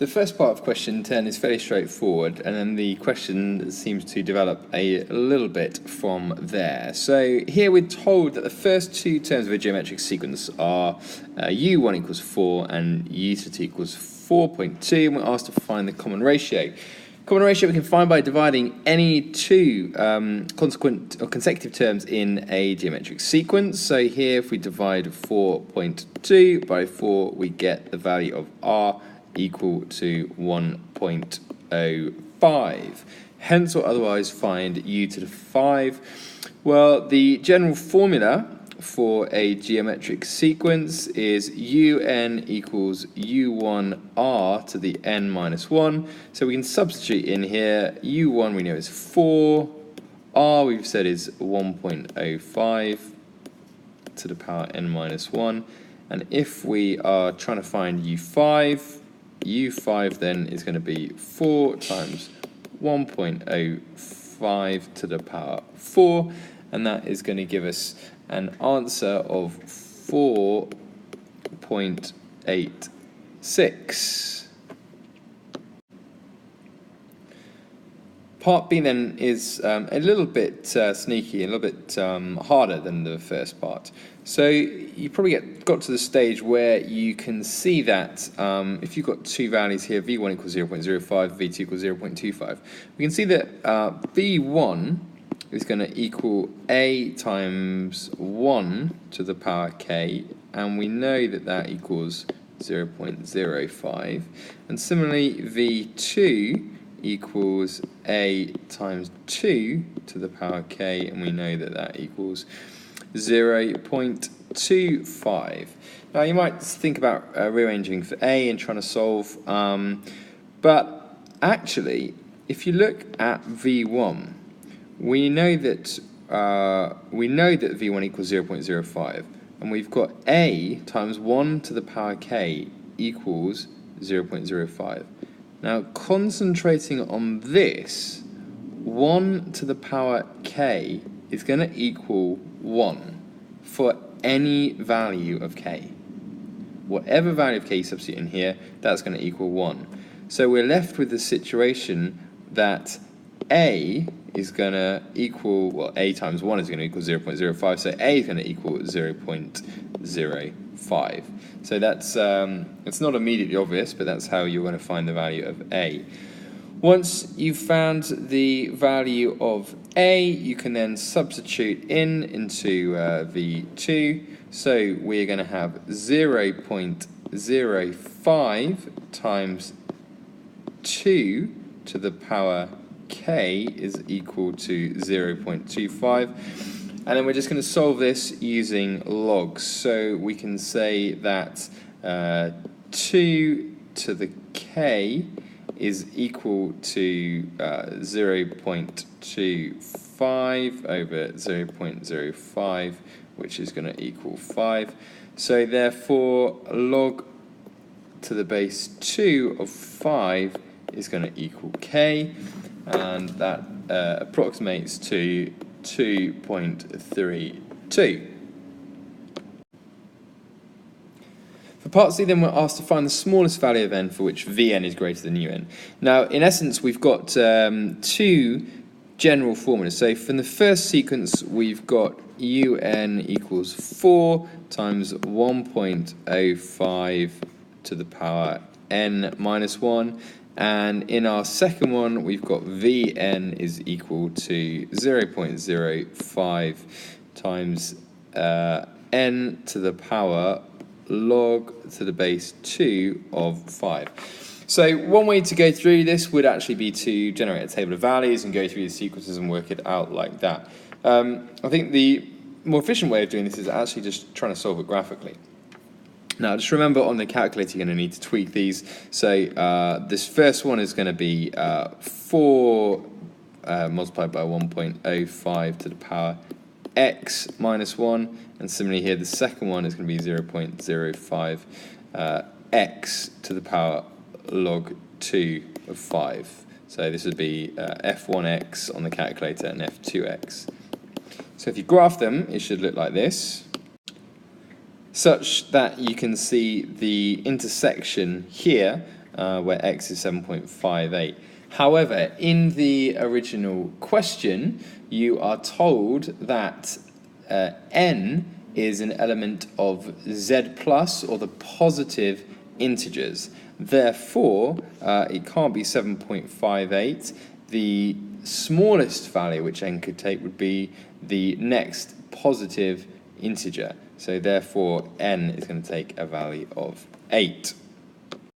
The first part of question 10 is fairly straightforward, and then the question seems to develop a little bit from there. So here we're told that the first two terms of a geometric sequence are u1 equals 4 and u2 equals 4.2, and we're asked to find the common ratio. Common ratio we can find by dividing any two consequent or consecutive terms in a geometric sequence. So here if we divide 4.2 by 4, we get the value of r equal to 1.05. Hence or otherwise find u to the 5. Well, the general formula for a geometric sequence is un equals u1r to the n minus 1. So we can substitute in here. u1 we know is 4. R we've said is 1.05 to the power n minus 1. And if we are trying to find u5 then is going to be 4 times 1.05 to the power 4, and that is going to give us an answer of 4.86. Part B then is a little bit sneaky, a little bit harder than the first part. So you probably got to the stage where you can see that if you've got two values here, v1 equals 0.05, v2 equals 0.25, we can see that v1 is going to equal a times 1 to the power k, and we know that that equals 0.05. And similarly, v2 equals a times 2 to the power k, and we know that that equals 0.25. Now you might think about rearranging for a and trying to solve, but actually, if you look at v1, we know that v1 equals 0.05, and we've got a times 1 to the power k equals 0.05. Now, concentrating on this, 1 to the power k is going to equal 1 for any value of k. Whatever value of k you substitute in here, that's going to equal 1. So we're left with the situation that a is going to equal, well, a times 1 is going to equal 0.05, so a is going to equal 0.05. So that's it's not immediately obvious, but that's how you're going to find the value of a. Once you've found the value of a, you can then substitute into v2. So we're going to have 0.05 times 2 to the power k is equal to 0.25. And then we're just going to solve this using logs. So we can say that 2 to the k is equal to 0.25 over 0.05, which is going to equal 5. So therefore, log to the base 2 of 5 is going to equal k, and that approximates to 2.32. For part C, then we're asked to find the smallest value of n for which Vn is greater than Un. Now, in essence, we've got two general formulas. So from the first sequence, we've got Un equals 4 times 1.05 to the power n minus 1. And in our second one, we've got Vn is equal to 0.05 times n to the power log to the base 2 of 5. So one way to go through this would actually be to generate a table of values and go through the sequences and work it out like that. I think the more efficient way of doing this is actually just trying to solve it graphically. Now, just remember on the calculator, you're going to need to tweak these. So this first one is going to be 4 multiplied by 1.05 to the power x minus 1. And similarly here, the second one is going to be 0.05 x to the power log 2 of 5. So this would be f1x on the calculator and f2x. So if you graph them, it should look like this, such that you can see the intersection here where x is 7.58. However, in the original question, you are told that n is an element of z plus, or the positive integers. Therefore, it can't be 7.58. The smallest value which n could take would be the next positive integer. So therefore, n is going to take a value of 8.